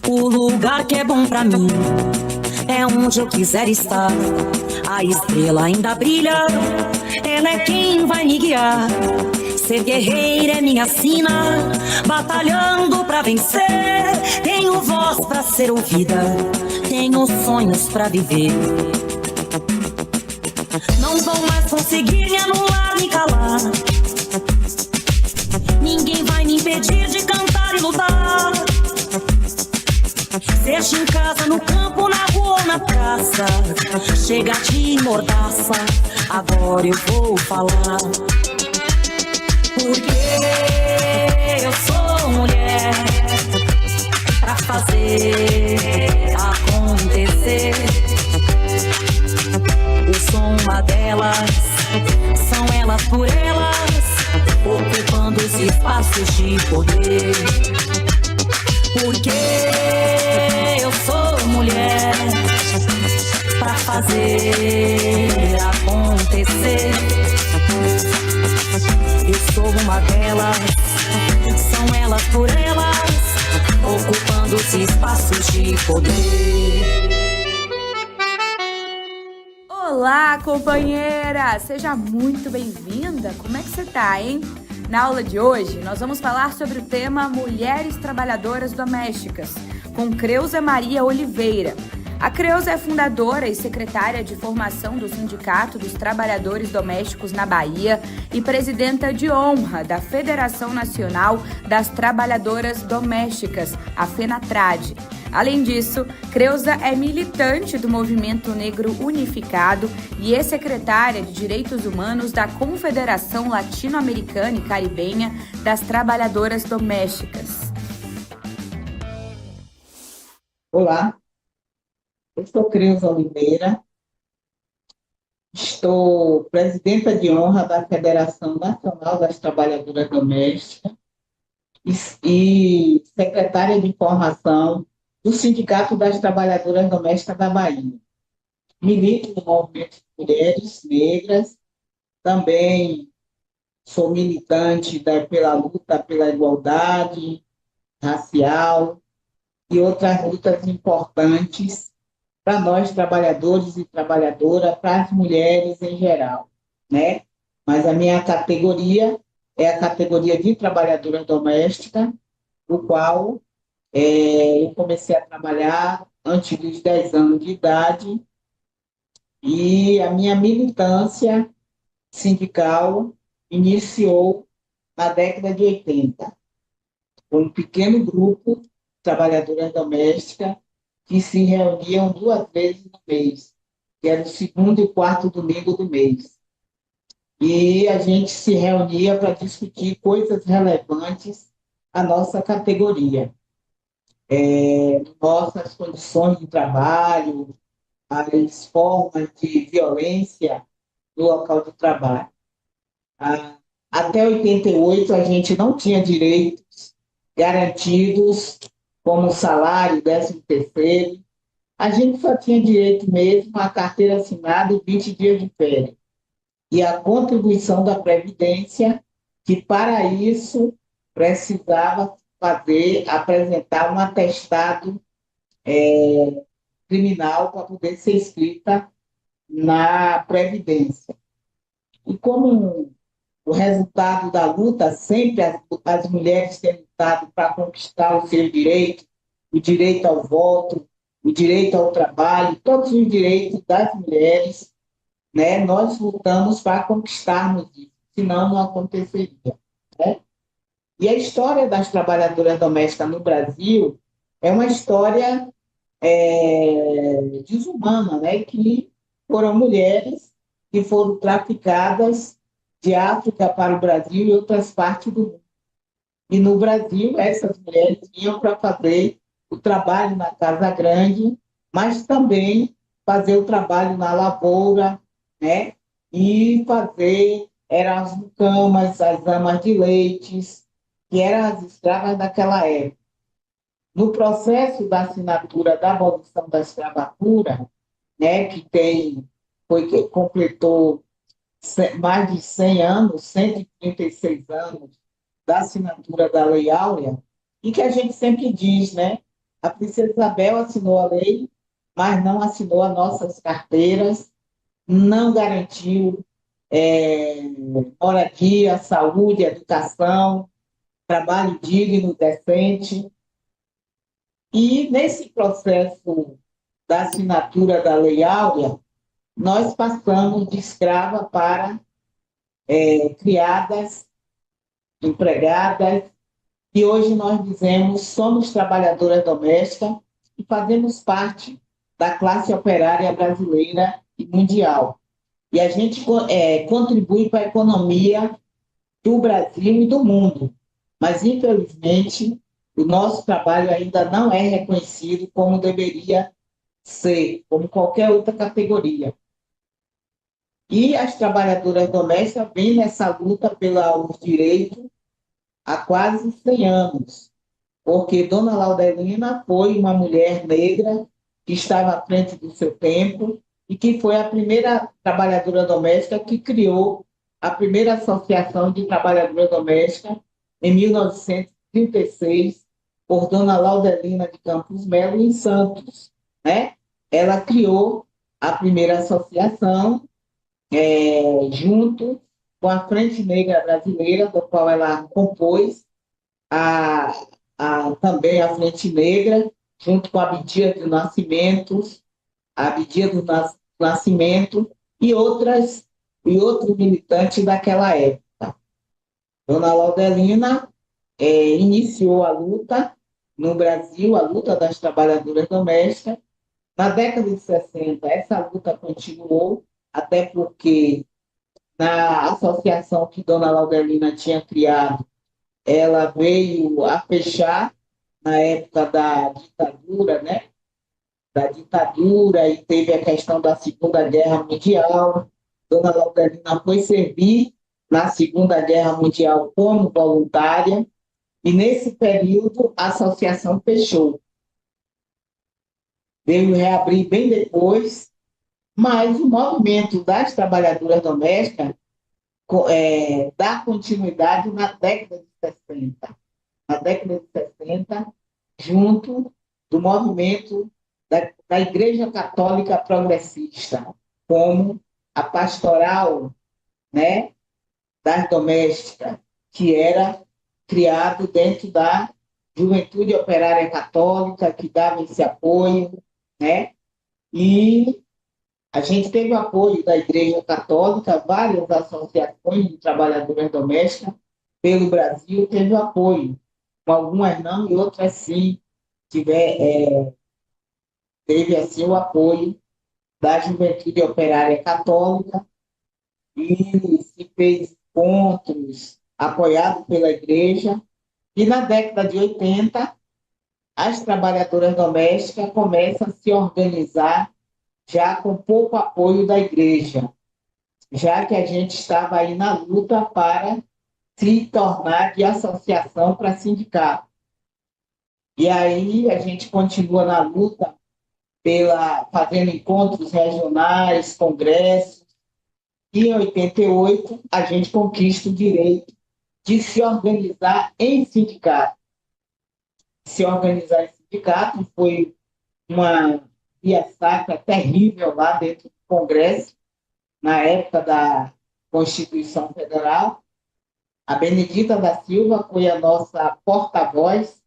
O lugar que é bom pra mim é onde eu quiser estar. A estrela ainda brilha, ela é quem vai me guiar. Ser guerreira é minha sina, batalhando pra vencer. Tenho voz pra ser ouvida, tenho sonhos pra viver. Não vão mais conseguir me anular, me calar. Ninguém vai me impedir de cantar e lutar. Seja em casa, no campo, na rua ou na praça, chega de mordaça, agora eu vou falar. Porque eu sou mulher pra fazer acontecer. Eu sou uma delas, são elas por elas, ocupando os espaços de poder. Porque eu sou mulher pra fazer acontecer. Eu sou uma delas, são elas por elas, ocupando os espaços de poder. Olá, companheira! Seja muito bem-vinda! Como é que você tá, hein? Na aula de hoje, nós vamos falar sobre o tema Mulheres Trabalhadoras Domésticas, com Creuza Maria Oliveira. A Creuza é fundadora e secretária de formação do Sindicato dos Trabalhadores Domésticos na Bahia e presidenta de honra da Federação Nacional das Trabalhadoras Domésticas, a FENATRAD. Além disso, Creuza é militante do Movimento Negro Unificado e é secretária de Direitos Humanos da Confederação Latino-Americana e Caribenha das Trabalhadoras Domésticas. Olá, eu sou Creuza Oliveira, estou presidenta de honra da Federação Nacional das Trabalhadoras Domésticas e secretária de formação do Sindicato das Trabalhadoras Domésticas da Bahia. Milito no movimento de mulheres negras, também sou militante pela luta pela igualdade racial e outras lutas importantes para nós, trabalhadores e trabalhadoras, para as mulheres em geral, né? Mas a minha categoria é a categoria de trabalhadora doméstica, o qual eu comecei a trabalhar antes dos 10 anos de idade, e a minha militância sindical iniciou na década de 80, com um pequeno grupo de trabalhadoras domésticas que se reuniam 2 vezes no mês, que era o segundo e quarto domingo do mês. E a gente se reunia para discutir coisas relevantes à nossa categoria. Nossas condições de trabalho, as formas de violência no local de trabalho. Até 88, a gente não tinha direitos garantidos, como salário, 13º. A gente só tinha direito mesmo à carteira assinada e 20 dias de férias. E a contribuição da Previdência, que para isso precisava apresentar um atestado criminal para poder ser inscrita na Previdência. E como o resultado da luta, sempre as mulheres têm lutado para conquistar o seu direito, o direito ao voto, o direito ao trabalho, todos os direitos das mulheres, né? Nós lutamos para conquistarmos isso, senão não aconteceria, né? E a história das trabalhadoras domésticas no Brasil é uma história desumana, né? Que foram mulheres que foram traficadas de África para o Brasil e outras partes do mundo. E no Brasil, essas mulheres vinham para fazer o trabalho na casa grande, mas também fazer o trabalho na lavoura, né? E eram as mucamas, as amas de leites, que eram as escravas daquela época. No processo da assinatura da abolição da escravatura, né, que completou mais de 100 anos, 136 anos da assinatura da Lei Áurea, e que a gente sempre diz, né? A Princesa Isabel assinou a lei, mas não assinou as nossas carteiras, não garantiu moradia, saúde, educação, trabalho digno, decente. E nesse processo da assinatura da Lei Áurea, nós passamos de escrava para criadas, empregadas, e hoje nós dizemos somos trabalhadoras domésticas e fazemos parte da classe operária brasileira e mundial. E a gente contribui para a economia do Brasil e do mundo. Mas, infelizmente, o nosso trabalho ainda não é reconhecido como deveria ser, como qualquer outra categoria. E as trabalhadoras domésticas vêm nessa luta pelos direitos há quase 100 anos, porque Dona Laudelina foi uma mulher negra que estava à frente do seu tempo e que foi a primeira trabalhadora doméstica que criou a primeira associação de trabalhadora doméstica em 1936, por Dona Laudelina de Campos Melo, em Santos, né? Ela criou a primeira associação junto com a Frente Negra Brasileira, do qual ela compôs a, também a Frente Negra, junto com a Abdias do Nascimento, a Abdias do Nascimento e outros militantes daquela época. Dona Laudelina iniciou a luta no Brasil, a luta das trabalhadoras domésticas. Na década de 60, essa luta continuou, até porque na associação que Dona Laudelina tinha criado, ela veio a fechar na época da ditadura, né? Da ditadura, e teve a questão da Segunda Guerra Mundial. Dona Laudelina foi servir na Segunda Guerra Mundial como voluntária, e nesse período a associação fechou. Veio reabrir bem depois, mas o movimento das trabalhadoras domésticas dá continuidade na década de 60. Na década de 60, junto do movimento da Igreja Católica Progressista, como a pastoral, né, das domésticas, que era criado dentro da Juventude Operária Católica, que dava esse apoio, né? E a gente teve o apoio da Igreja Católica, várias associações de trabalhadoras domésticas pelo Brasil teve o apoio, algumas não e outras sim, teve assim o apoio da Juventude Operária Católica, e se fez encontros apoiados pela Igreja. E na década de 80, as trabalhadoras domésticas começam a se organizar já com pouco apoio da Igreja, já que a gente estava aí na luta para se tornar de associação para sindicato. E aí a gente continua na luta fazendo encontros regionais, congressos, e em 88 a gente conquista o direito de se organizar em sindicato. Se organizar em sindicato foi uma via sacra terrível lá dentro do Congresso, na época da Constituição Federal. A Benedita da Silva foi a nossa porta-voz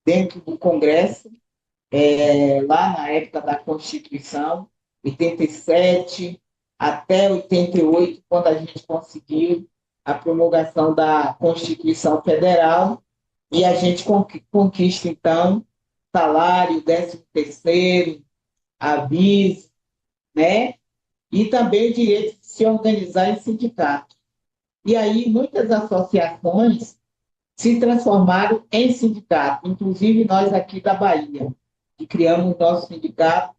dentro do Congresso, lá na época da Constituição, 87 até 88, quando a gente conseguiu a promulgação da Constituição Federal, e a gente conquista, então, salário, 13º, aviso, né? E também o direito de se organizar em sindicato. E aí muitas associações se transformaram em sindicato, inclusive nós aqui da Bahia, que criamos o nosso sindicato,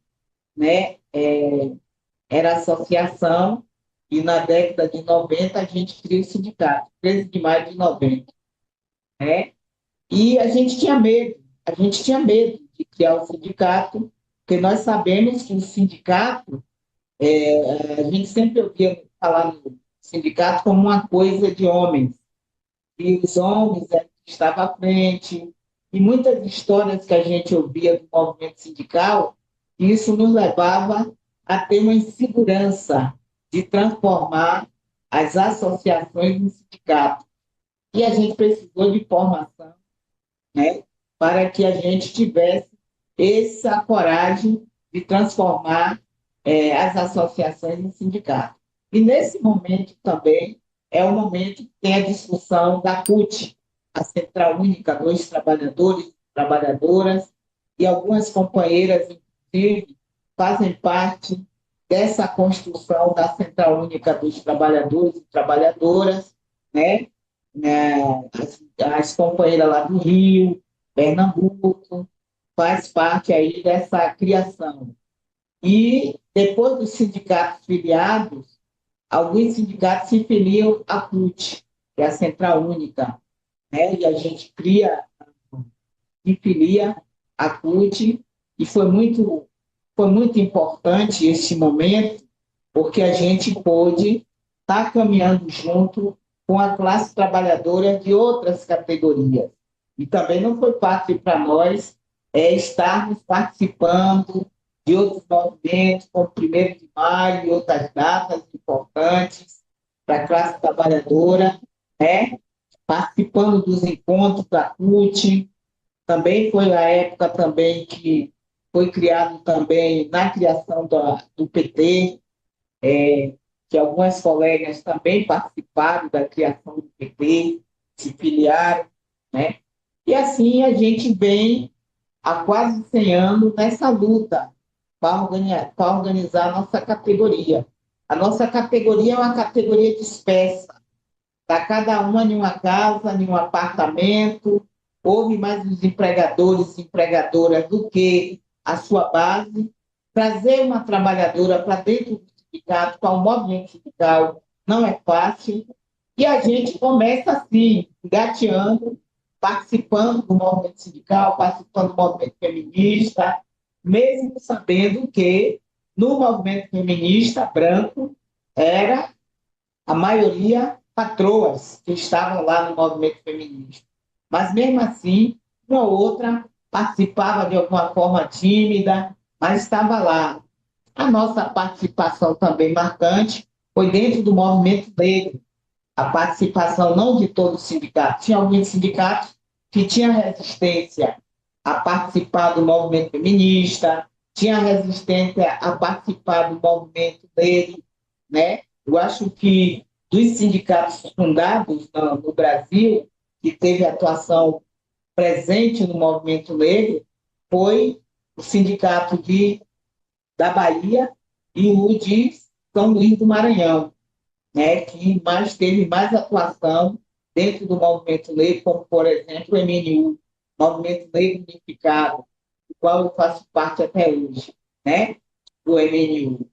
né? Era associação, e na década de 90 a gente criou o sindicato, 13 de maio de 90. Né? E a gente tinha medo de criar o sindicato, porque nós sabemos que o sindicato, a gente sempre ouvia falar sindicato como uma coisa de homens, e os homens estavam à frente, e muitas histórias que a gente ouvia do movimento sindical, isso nos levava a ter uma insegurança de transformar as associações em sindicato. E a gente precisou de formação, né, para que a gente tivesse essa coragem de transformar as associações em sindicato. E nesse momento também é o momento que tem a discussão da CUT, a Central Única dos Trabalhadores e Trabalhadoras, e algumas companheiras, inclusive, fazem parte dessa construção da Central Única dos Trabalhadores e Trabalhadoras, né? As companheiras lá do Rio, Pernambuco, faz parte aí dessa criação. E depois dos sindicatos filiados, alguns sindicatos se filiam à CUT, que é a Central Única, né? E a gente se filia à CUT, e foi muito importante esse momento, porque a gente pôde estar caminhando junto com a classe trabalhadora de outras categorias. E também não foi fácil para nós estarmos participando de outros movimentos, como 1º de maio e outras datas importantes para a classe trabalhadora, né? Participando dos encontros da CUT. Também foi a época também que foi criado também, na criação do PT, que algumas colegas também participaram da criação do PT, se filiaram, né? E assim a gente vem há quase 100 anos nessa luta para organizar a nossa categoria. A nossa categoria é uma categoria dispersa, está cada uma em uma casa, em um apartamento, houve mais os empregadores e empregadoras do que a sua base. Trazer uma trabalhadora para dentro do sindicato, para o movimento sindical, não é fácil, e a gente começa assim, gateando, participando do movimento sindical, participando do movimento feminista, mesmo sabendo que no movimento feminista branco era a maioria patroas que estavam lá no movimento feminista. Mas mesmo assim, uma ou outra participava de alguma forma tímida, mas estava lá. A nossa participação também marcante foi dentro do movimento negro. A participação não de todo o sindicato. Tinha alguns sindicatos que tinham resistência a participar do movimento feminista, tinha resistência a participar do movimento negro, né? Eu acho que dos sindicatos fundados no Brasil, que teve atuação presente no movimento negro, foi o sindicato da Bahia e o de São Luís do Maranhão, né, que teve mais atuação dentro do movimento negro, como, por exemplo, o MNU, Movimento Negro Unificado, do qual eu faço parte até hoje, né, do MNU.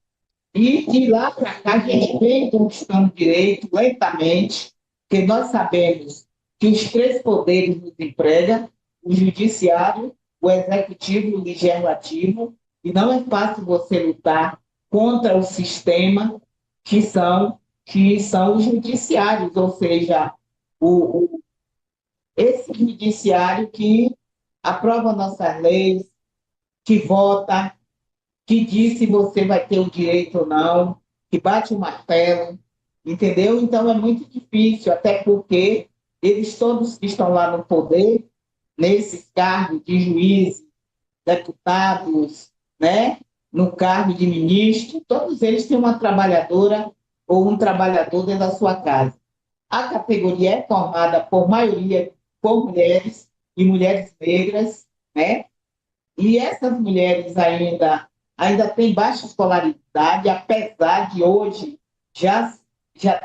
E de lá para cá a gente vem conquistando direito lentamente, porque nós sabemos que os 3 poderes nos empregam, o judiciário, o executivo e o legislativo, e não é fácil você lutar contra o sistema que são os judiciários, ou seja, esse judiciário que aprova nossas leis, que vota, que diz se você vai ter o direito ou não, que bate o martelo, entendeu? Então é muito difícil, até porque eles todos que estão lá no poder, nesses cargos de juízes, deputados, né, no cargo de ministro, todos eles têm uma trabalhadora ou um trabalhador dentro da sua casa. A categoria é formada por maioria por mulheres e mulheres negras, né? E essas mulheres ainda têm baixa escolaridade, apesar de hoje já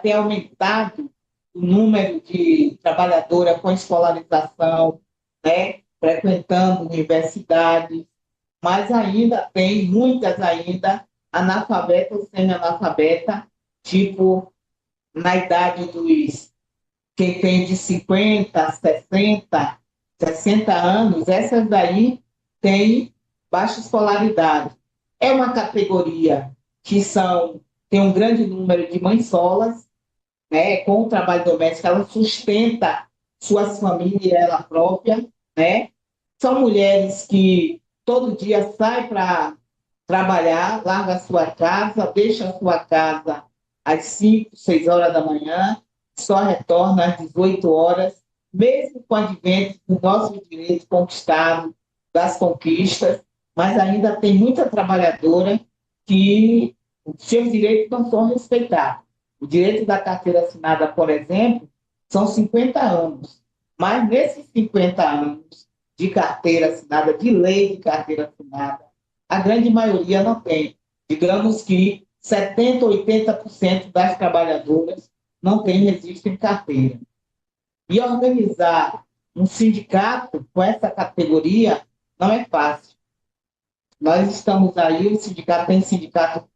ter aumentado o número de trabalhadoras com escolarização, né, frequentando universidades, mas ainda tem muitas analfabetas ou semi-analfabetas, tipo, na idade quem tem de 50, 60 anos, essas daí têm baixa escolaridade. É uma categoria que tem um grande número de mães solas, né, com o trabalho doméstico, ela sustenta suas famílias e ela própria, né? São mulheres que todo dia saem para trabalhar, larga a sua casa, deixa a sua casa às 5, 6 horas da manhã, só retorna às 18 horas, mesmo com o advento do nosso direito conquistado, das conquistas, mas ainda tem muita trabalhadora que os seus direitos não são respeitados. O direito da carteira assinada, por exemplo, são 50 anos, mas nesses 50 anos de carteira assinada, de lei de carteira assinada, a grande maioria não tem. Digamos que 70%, 80% das trabalhadoras não tem registro em carteira. E organizar um sindicato com essa categoria não é fácil. Nós estamos aí, o sindicato tem sindicato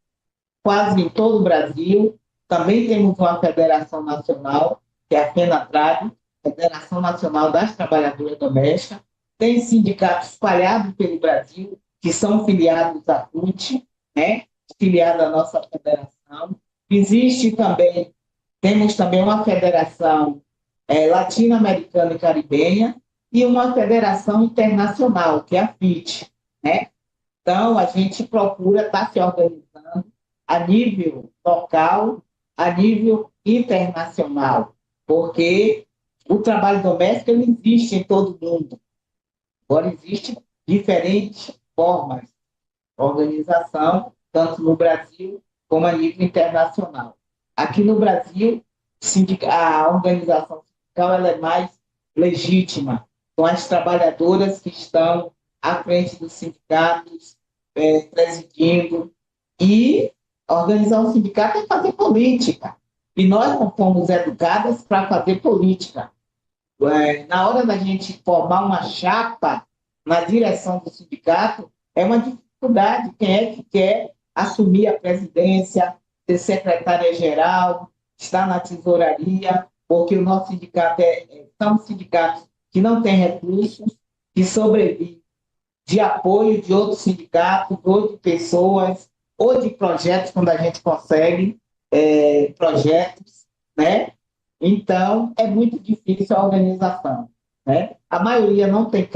quase em todo o Brasil, também temos uma federação nacional, que é a FENATRAB, Federação Nacional das Trabalhadoras Domésticas, tem sindicatos espalhados pelo Brasil, que são filiados à CUT, né? Filiado à nossa federação. Existe também, temos também uma federação latino-americana e caribenha e uma federação internacional, que é a FIT, né? Então, a gente procura estar se organizando a nível local, a nível internacional, porque o trabalho doméstico ele existe em todo mundo. Agora, existem diferentes formas de organização, tanto no Brasil como a nível internacional. Aqui no Brasil, a organização sindical ela é mais legítima, com as trabalhadoras que estão à frente dos sindicatos, presidindo, e organizar um sindicato é fazer política. E nós não fomos educadas para fazer política. Na hora da gente formar uma chapa na direção do sindicato, é uma dificuldade. Quem é que quer assumir a presidência, ser secretária-geral, estar na tesouraria, porque o nosso sindicato são sindicatos que não têm recursos, que sobrevivem de apoio de outros sindicatos, ou de pessoas, ou de projetos, quando a gente consegue projetos, né? Então, é muito difícil a organização, né? A maioria não tem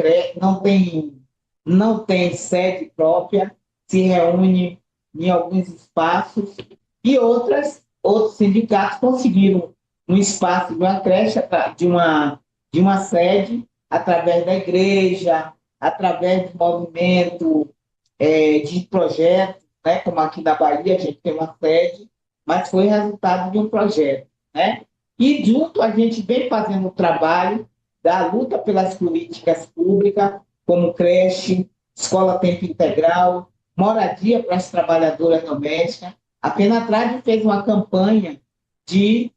sede própria, se reúne em alguns espaços, e outros sindicatos conseguiram um espaço de uma creche, de uma sede, através da igreja, através do movimento de projetos, né? Como aqui na Bahia, a gente tem uma sede, mas foi resultado de um projeto, né? E junto a gente vem fazendo o trabalho da luta pelas políticas públicas, como creche, escola tempo integral, moradia para as trabalhadoras domésticas. A FENATRAB fez uma campanha de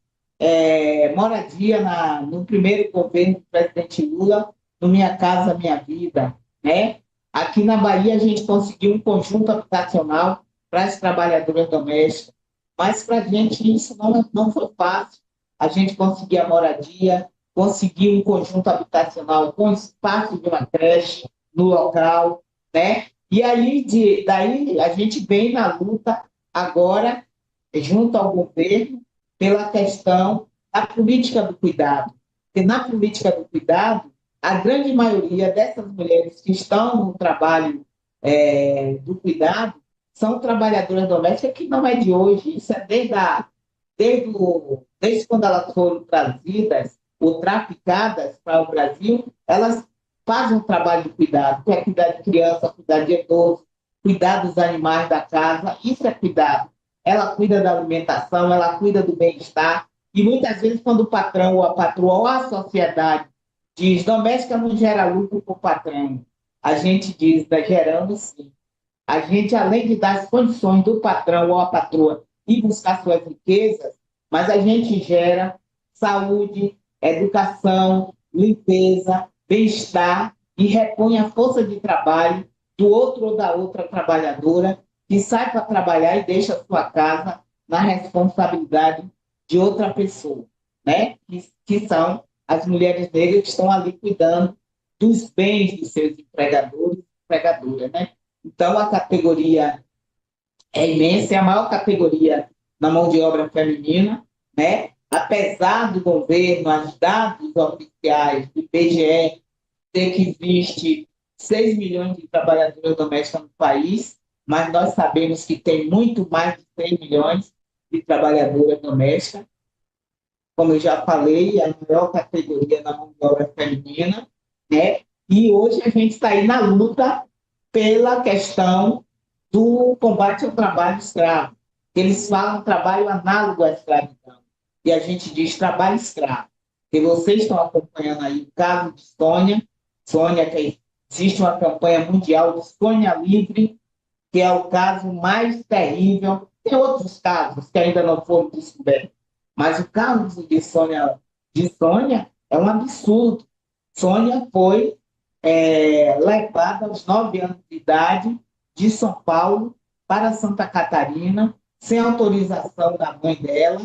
moradia no primeiro governo do presidente Lula, no Minha Casa Minha Vida, né? Aqui na Bahia a gente conseguiu um conjunto habitacional para as trabalhadoras domésticas, mas para a gente isso não foi fácil. A gente conseguir a moradia, conseguir um conjunto habitacional com espaço de uma creche no local, né? E aí, daí a gente vem na luta agora, junto ao governo, pela questão da política do cuidado. Porque na política do cuidado, a grande maioria dessas mulheres que estão no trabalho do cuidado são trabalhadoras domésticas que não é de hoje, isso é desde quando elas foram trazidas ou traficadas para o Brasil, elas fazem um trabalho de cuidado, que é cuidar de criança, cuidar de idoso, cuidar dos animais da casa, isso é cuidado. Ela cuida da alimentação, ela cuida do bem-estar, e muitas vezes quando o patrão ou a patroa ou a sociedade diz doméstica não gera lucro para o patrão, a gente diz, está gerando sim. A gente, além de dar as condições do patrão ou a patroa e buscar suas riquezas, mas a gente gera saúde, educação, limpeza, bem-estar e repõe a força de trabalho do outro ou da outra trabalhadora que sai para trabalhar e deixa a sua casa na responsabilidade de outra pessoa, né? Que são as mulheres negras que estão ali cuidando dos bens dos seus empregadores e empregadoras, né? Então, a categoria é imensa, é a maior categoria na mão de obra feminina, né? apesar do governo, os dados oficiais do IBGE, dizer que existe 6 milhões de trabalhadoras domésticas no país, mas nós sabemos que tem muito mais de 100 milhões de trabalhadoras domésticas. Como eu já falei, é a maior categoria na mão de obra feminina, né? E hoje a gente está aí na luta pela questão do combate ao trabalho escravo. Eles falam trabalho análogo à escravidão. E a gente diz trabalho escravo. E vocês estão acompanhando aí o caso de Sônia. Sônia, que existe uma campanha mundial de Sônia Livre, que é o caso mais terrível. Tem outros casos que ainda não foram descobertos. Mas o caso de Sônia é um absurdo. Sônia foi levada aos 9 anos de idade de São Paulo para Santa Catarina, sem autorização da mãe dela,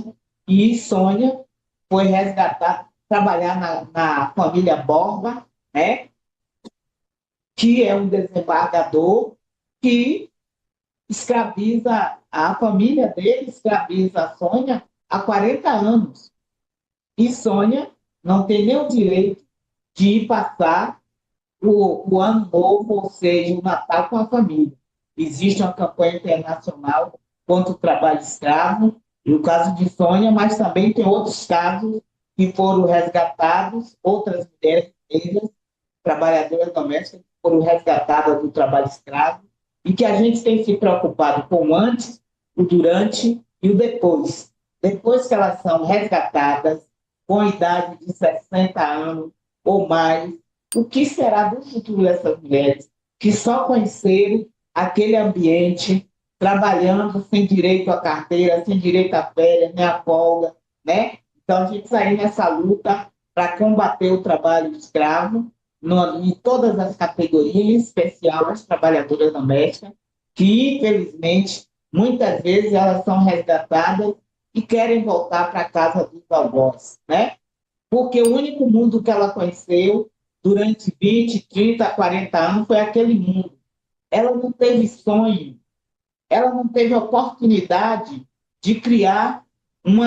e Sônia foi resgatada, trabalhar na família Borba, né, que é um desembargador que escraviza, a família dele escraviza a Sônia há 40 anos. E Sônia não tem nem o direito de ir passar o ano novo, ou seja, o Natal com a família. Existe uma campanha internacional contra o trabalho escravo, no caso de Sônia, mas também tem outros casos que foram resgatados, outras mulheres negras, trabalhadoras domésticas, que foram resgatadas do trabalho escravo, e que a gente tem se preocupado com o antes, o durante e o depois. Depois que elas são resgatadas, com a idade de 60 anos ou mais, o que será do futuro dessas mulheres que só conheceram aquele ambiente, trabalhando sem direito à carteira, sem direito à férias, nem à folga, né? Então, a gente está aí nessa luta para combater o trabalho escravo em todas as categorias, em especial as trabalhadoras domésticas, que, infelizmente, muitas vezes elas são resgatadas e querem voltar para a casa dos avós, né? Porque o único mundo que ela conheceu durante 20, 30, 40 anos foi aquele mundo. Ela não teve sonho, ela não teve oportunidade de criar um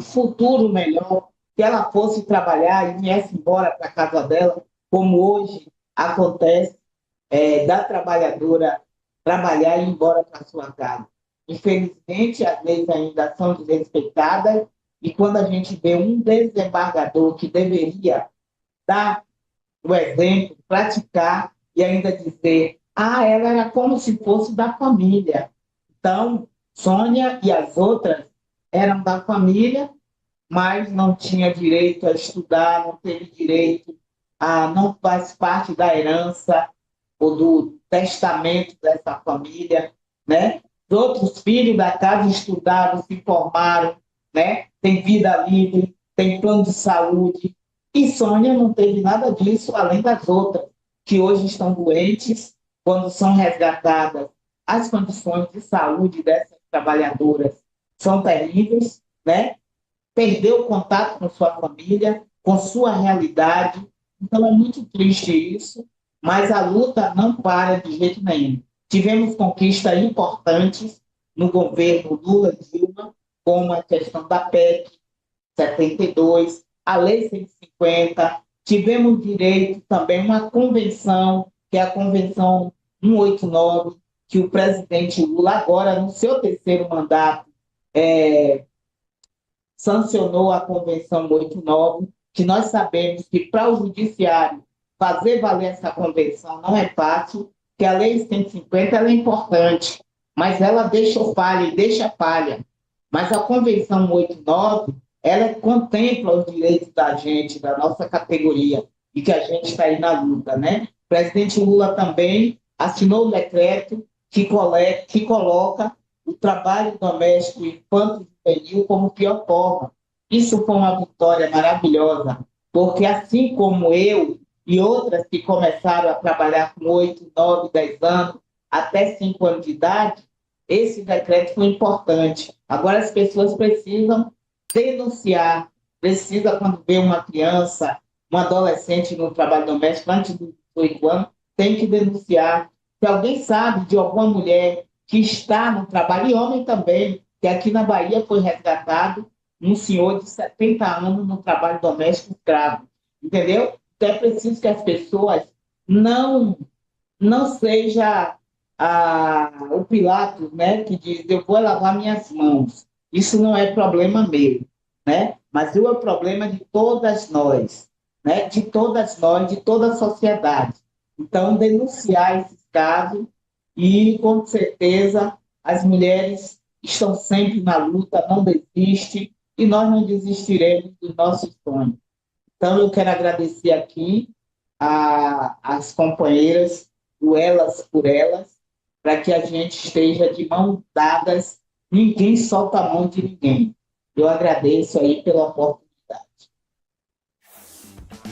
futuro melhor, que ela fosse trabalhar e viesse embora para a casa dela, como hoje acontece, da trabalhadora trabalhar e ir embora para a sua casa. Infelizmente, as leis ainda são desrespeitadas, e quando a gente vê um desembargador que deveria dar o exemplo, praticar e ainda dizer, ela era como se fosse da família. Então, Sônia e as outras eram da família, mas não tinha direito a estudar, não teve direito não faz parte da herança ou do testamento dessa família, né? Os outros filhos da casa estudaram, se formaram, né? Tem vida livre, tem plano de saúde. E Sônia não teve nada disso, além das outras, que hoje estão doentes, quando são resgatadas. As condições de saúde dessas trabalhadoras são terríveis, né? Perdeu o contato com sua família, com sua realidade. Então, é muito triste isso, mas a luta não para de jeito nenhum. Tivemos conquistas importantes no governo Lula-Dilma, como a questão da PEC 72, a Lei 150, tivemos direito também a uma convenção, que é a Convenção 189, que o presidente Lula, agora no seu terceiro mandato, sancionou a Convenção 189, que nós sabemos que para o Judiciário fazer valer essa convenção não é fácil, que a Lei 150 ela é importante, mas ela deixa falha e deixa falha. Mas a Convenção 189, ela contempla os direitos da gente, da nossa categoria, e que a gente está aí na luta, né? O presidente Lula também assinou o decreto que coloca o trabalho doméstico infanto-juvenil como pior forma. Isso foi uma vitória maravilhosa, porque assim como eu e outras que começaram a trabalhar com 8, 9, 10 anos, até 5 anos de idade, esse decreto foi importante. Agora as pessoas precisam denunciar, precisa, quando vê uma criança, um adolescente no trabalho doméstico antes dos 18 anos, tem que denunciar. Se alguém sabe de alguma mulher que está no trabalho, e homem também, que aqui na Bahia foi resgatado um senhor de 70 anos no trabalho doméstico escravo, entendeu? Então é preciso que as pessoas não seja o Pilatos, né, que diz, eu vou lavar minhas mãos. Isso não é problema meu, né? Mas é o problema de todas nós, né? De todas nós, de toda a sociedade. Então, denunciar esses casos e, com certeza, as mulheres estão sempre na luta, não desistem, e nós não desistiremos dos nossos sonhos. Então, eu quero agradecer aqui as companheiras do Elas por Elas, para que a gente esteja de mãos dadas, ninguém solta a mão de ninguém. Eu agradeço aí pela oportunidade.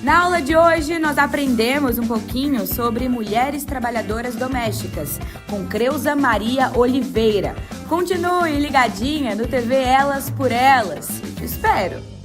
Na aula de hoje, nós aprendemos um pouquinho sobre mulheres trabalhadoras domésticas, com Creuza Maria Oliveira. Continue ligadinha no TV Elas por Elas. Te espero!